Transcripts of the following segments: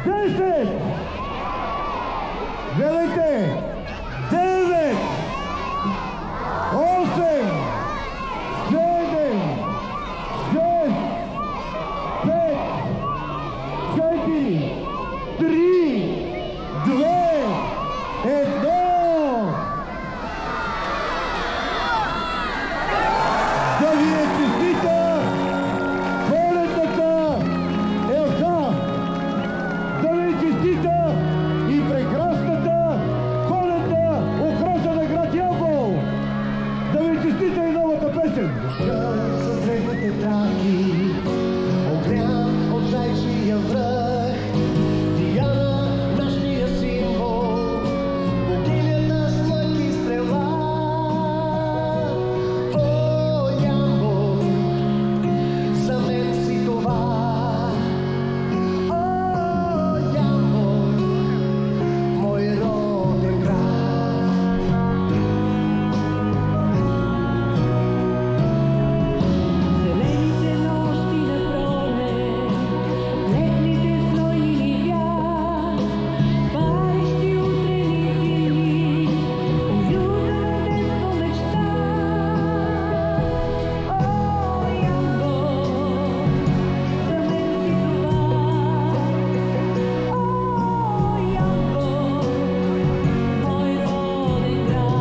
10, гледайте, 9, 8, 7, 6, 5, 4, 3, 2, 1. Да ви е честита коледната елха! Да ви е честита и прекрасната коледна украса на град Ямбол! Да ви е честита и новата песен! За древните траки, огрян от зайчия връх, Диана, нашия символ, богинята с лък и стрела. О, Ямбол, за мен си това. О, Ямбол, мой роден град. Зелените нощи на пролет, летните знойни вятър, парещи утрени зими, уюта на детство мечта. О, Ямбол, за мен си това. О, Ямбол, мой роден град.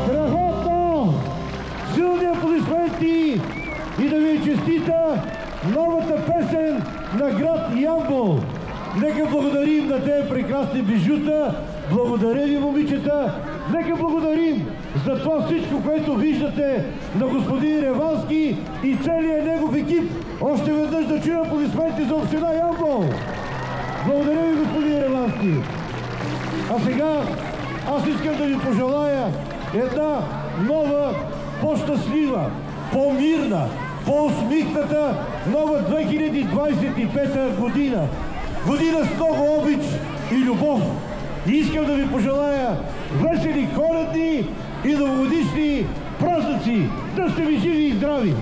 Страхотно! Силни аплодисменти и да ви е честита новата песен на град Ямбол. Нека благодарим на тези прекрасни бижута. Благодаря ви, момичета. Нека благодарим за това всичко, което виждате на господин Ревански и целият негов екип. Още веднъж да чуем аплодисменти за община Ямбол. Благодаря ви, господин Ревански. А сега аз искам да ви пожелая една нова, по-щастлива, по-мирна, по-усмихната нова 2025 година. Година с много обич и любов. И искам да ви пожелая весели коледни и новогодишни празници. Да сте ви живи и здрави!